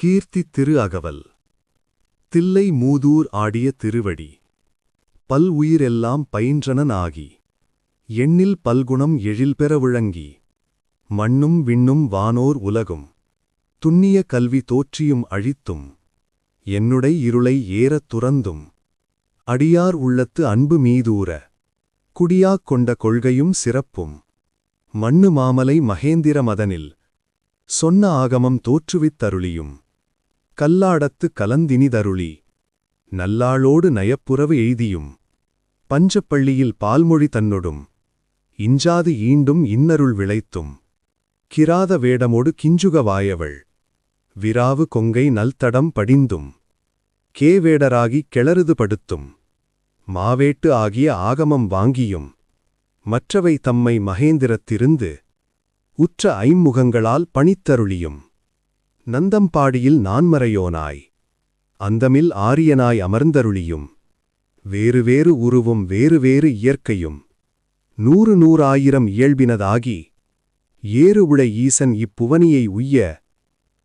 கீர்த்தி திரு அகவல். தில்லை மூதூர் ஆடிய திருவடி. பல் உயிரெல்லாம் பயின்றனன் ஆகி. எண்ணில் பல்குணம் எழில்பெற விளங்கி. மண்ணும் விண்ணும் வானோர் உலகும். துன்னிய கல்வி தோற்றியும் அழித்தும். என்னுடை இருளை ஏறத் துறந்தும். அடியார் உள்ளத்து அன்பு மீதூர. குடியாக் கொண்ட கொள்கையும் சிறப்பும். மண்ணு மாமலை மகேந்திர மதனில். சொன்ன ஆகமம் தோற்றுவித்தருளியும். கல்லாடத்து கலந்தினிதருளி. நல்லாளோடு நயப்புறவு எய்தியும். பஞ்சப்பள்ளியில் பால்மொழி தன்னொடும். இஞ்சாது ஈண்டும் இன்னருள் விளைத்தும். கிராத வேடமோடு கிஞ்சுக வாயவள். விராவு கொங்கை நல்தடம் படிந்தும். கேவேடராகிக் கெளறுது படுத்தும். மாவேட்டு ஆகிய ஆகமம் வாங்கியும். மற்றவை தம்மை மகேந்திரத்திருந்து. உற்ற ஐம்முகங்களால் பணித்தருளியும். நந்தம்பாடியில் நான்மறையோனாய். அந்தமில் ஆரியனாய் அமர்ந்தருளியும். வேறு வேறு உருவும் வேறு வேறு இயற்கையும். நூறு நூறாயிரம் இயல்பினதாகி. ஏறு உடை ஈசன் இப்புவனியை உய்ய.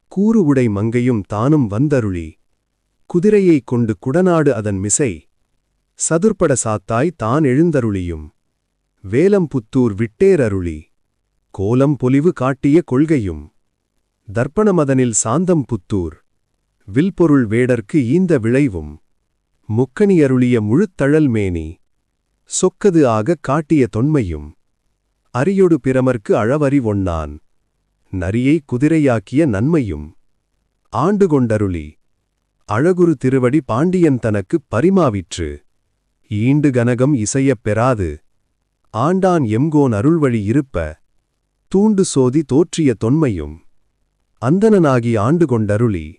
கூறு உடை மங்கையும் தானும் வந்தருளி. குதிரையைக் கொண்டு குடநாடு அதன் மிசை. சதுர்ப்பட சாத்தாய் தான் எழுந்தருளியும். வேலம்புத்தூர் விட்டேரருளி. கோலம் பொலிவு காட்டிய கொள்கையும். தர்ப்பணமதனில் சாந்தம் புத்தூர். வில்பொருள் வேடர்க்கு ஈந்த விளைவும். முக்கணியருளிய முழுத்தழல் மேனி. சொக்கது ஆகக் காட்டிய தொன்மையும். அரியொடு பிரமர்க்கு அழவறி ஒண்ணான். நரியை குதிரையாக்கிய நன்மையும். ஆண்டு கொண்டருளி. அழகுரு திருவடி பாண்டியன் தனக்குப் பரிமாவிற்று. ஈண்டு கனகம் இசையப் பெறாது. ஆண்டான் எம்கோன் அருள்வழி இருப்ப. தூண்டு சோதி தோற்றிய தொன்மையும். அந்தணனாகி ஆண்டு கொண்டருளி.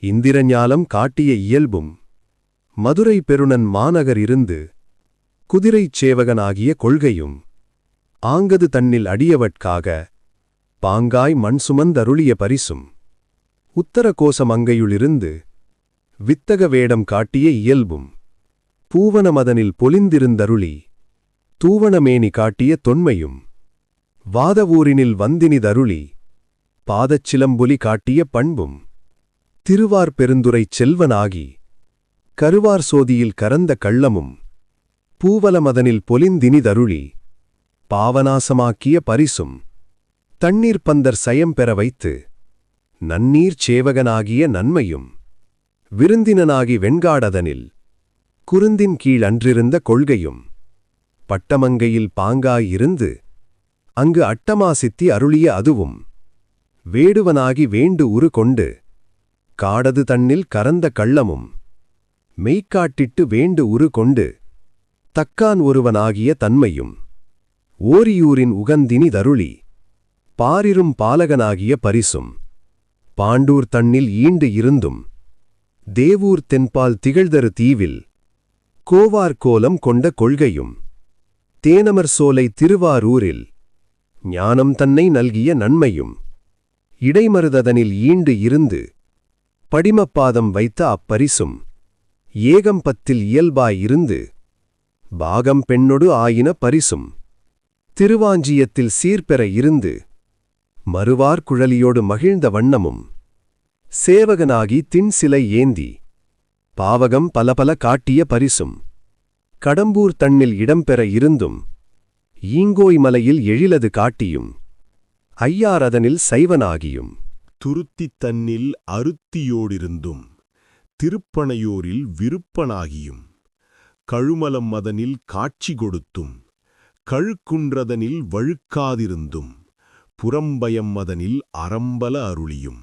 இந்திரஞாலம் காட்டிய இயல்பும். மதுரை பெருணன் மாநகர் இருந்து. குதிரைச் சேவகனாகிய கொள்கையும். ஆங்கது தன்னில் அடியவட்காக. பாங்காய் மண் சுமந்தருளிய பரிசும். உத்தர கோசமங்கையுளிருந்து. வித்தக வேடம் காட்டிய இயல்பும். பூவனமதனில் பொலிந்திருந்தருளி. தூவனமேனி காட்டிய தொன்மையும். வாதவூரினில் வந்தினிதருளி. பாதச்சிலம்பொலி காட்டிய பண்பும். திருவார் பெருந்துரைச் செல்வனாகி. கருவார் சோதியில் கரந்த கள்ளமும். பூவலமதனில் பொலிந்தினிதருளி. பாவநாசமாக்கிய பரிசும். தண்ணீர் பந்தர் சயம் பெற வைத்து. நன்னீர்ச் சேவகனாகிய நன்மையும். விருந்தினனாகி வெண்காடதனில். குருந்தின் கீழ் அன்றிருந்த கொள்கையும். பட்டமங்கையில் பாங்காயிருந்து. அங்கு அட்டமாசித்தி அருளிய அதுவும். வேடுவனாகி வேண்டு உரு கொண்டு. காடது தன்னில் கரந்த கள்ளமும். மெய்க்காட்டிட்டு வேண்டு உரு கொண்டு. தக்கான் ஒருவனாகிய தன்மையும். ஓரியூரின் உகந்தினிதருளி. பாரிரும் பாலகனாகிய பரிசும். பாண்டூர் தன்னில் ஈண்டு இருந்தும். தேவூர் தென்பால் திகழ்தரு தீவில். கோவார்கோலம் கொண்ட கொள்கையும். தேனமர் சோலை திருவாரூரில். ஞானம் தன்னை நல்கிய நன்மையும். இடைமருததனில் ஈண்டு இருந்து. படிமப்பாதம் வைத்த அப்பரிசும். ஏகம்பத்தில் இயல்பாயிருந்து. பாகம் பெண்ணொடு ஆயின பரிசும். திருவாஞ்சியத்தில் சீர்பெற இருந்து. மறுவார் குழலியோடு மகிழ்ந்த வண்ணமும். சேவகனாகி தின் சிலை ஏந்தி. பாவகம் பலபல காட்டிய பரிசும். கடம்பூர் தன்னில் இடம்பெற இருந்தும். ஈங்கோய் மலையில் எழிலது காட்டியும். ஐயாரதனில் சைவனாகியும். துருத்தித் தன்னில் அருத்தியோடிருந்தும். திருப்பணையோரில் விருப்பனாகியும். கழுமலம் மதனில் காட்சி கொடுத்தும். கழுக்குன்றதனில் வழுக்காதிருந்தும். புறம்பயம் மதனில் அறம்பல அருளியும்.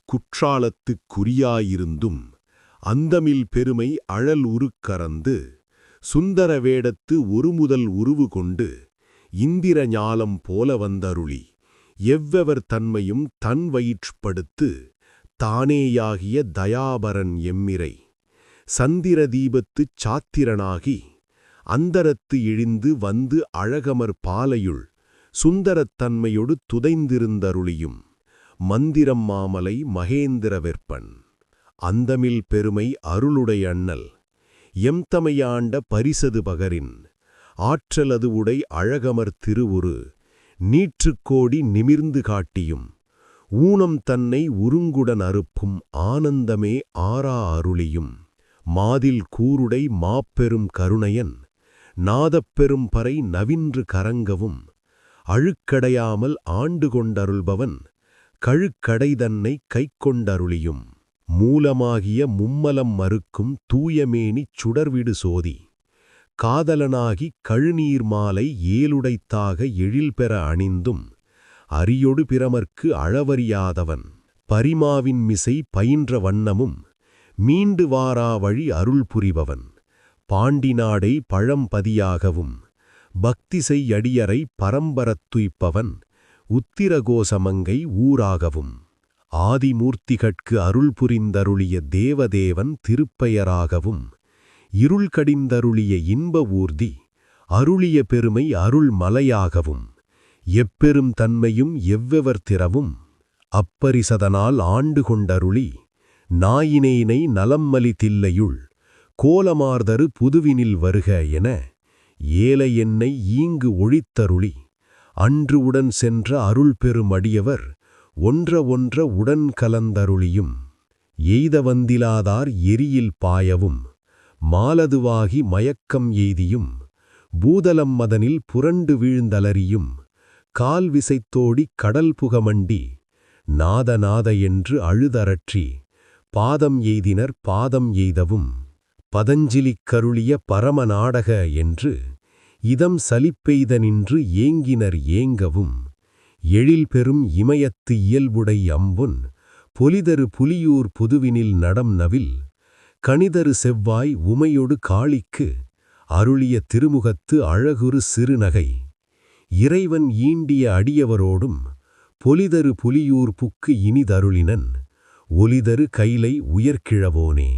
குற்றாலத்துக் குறியாயிருந்தும். அந்தமில் பெருமை அழல் உருக்கறந்து. சுந்தர வேடத்து ஒருமுதல் உருவு கொண்டு. இந்திர ஞாலம் போல வந்தருளி. எவ்வெவர் தன்மையும் தன் வயிற்றுப்படுத்து. தானேயாகிய தயாபரன் எம்மிரை. சந்திர தீபத்துச் சாத்திரனாகி. அந்தரத்து இழிந்து வந்து அழகமர் பாலையுள். சுந்தரத் தன்மையொடு துதைந்திருந்தருளியும். மந்திரம் மாமலை மகேந்திர வெற்பன். அந்தமில் பெருமை அருளுடை அண்ணல். எம்தமையாண்ட பரிசது பகரின். ஆற்றலது உடை அழகமர் திருவுரு. நீற்றுக்கோடி நிமிர்ந்து காட்டியும். ஊனம் தன்னை உருங்குடன் அறுப்பும் ஆனந்தமே ஆரா அருளியும் மாதில் கூருடை மாப்பெரும் கருணையன் நாதப்பெரும் பறை நவின்று கரங்கவும் அழுக்கடையாமல் ஆண்டு கொண்டருள்பவன் கழுக்கடை தன்னை கைக்கொண்டருளியும் மூலமாகிய மும்மலம் மறுக்கும் தூயமேனிச் சுடர்விடு சோதி காதலனாகி கழுநீர் மாலை ஏலுடைத்தாக எழில்பெற அணிந்தும் அரியொடு பிரமர்க்கு அளவறியாதவன் பரிமாவின் மிசை பயின்ற வண்ணமும் மீண்டு வாரா வழி அருள் புரிபவன் பாண்டிநாடை பழம்பதியாகவும் பக்திசெய் அடியரை பரம்பரத்துய்ப்பவன் உத்திரகோசமங்கை ஊராகவும் ஆதிமூர்த்திகட்கு அருள் புரிந்தருளிய தேவதேவன் திருப்பெயராகவும் இருள் கடிந்தருளிய இன்ப ஊர்தி அருளிய பெருமை அருள் மலையாகவும் எப்பெரும் தன்மையும் எவ்வெவர் திறவும் அப்பரிசதனால் ஆண்டு கொண்டருளி நாயினேனை நலம்மலி தில்லையுள் கோலமார்தரு புதுவினில் வருக என ஏலை என்னை ஈங்கு ஒழித்தருளி அன்று உடன் சென்ற அருள் பெருமடியவர் ஒன்ற உடன் கலந்தருளியும் எய்த வந்திலாதார் எரியில் பாயவும் மாலதுவாகி மயக்கம் எய்தியும் பூதலம் மதனில் புரண்டு வீழ்ந்தலறியும் கால் விசைத்தோடி கடல் புகமண்டி நாத என்று அழுதரற்றி பாதம் எய்தினர் பாதம் எய்தவும் பதஞ்சிலிக் கருளிய பரம நாடக என்று இதம் சலிப்பெய்த நின்று ஏங்கினர் ஏங்கவும் எழில் பெரும் இமயத்து இயல்புடை அம்பொன் பொலிதரு புலியூர் புதுவினில் நடம் நவில் கணிதரு செவ்வாய் உமையொடு காளிக்கு அருளிய திருமுகத்து அழகுறு சிறுநகை இறைவன் ஈண்டிய அடியவரோடும் பொலிதரு புலியூர் புக்கு இனிதருளினன் ஒலிதரு கைலை உயர்கிழவோனே.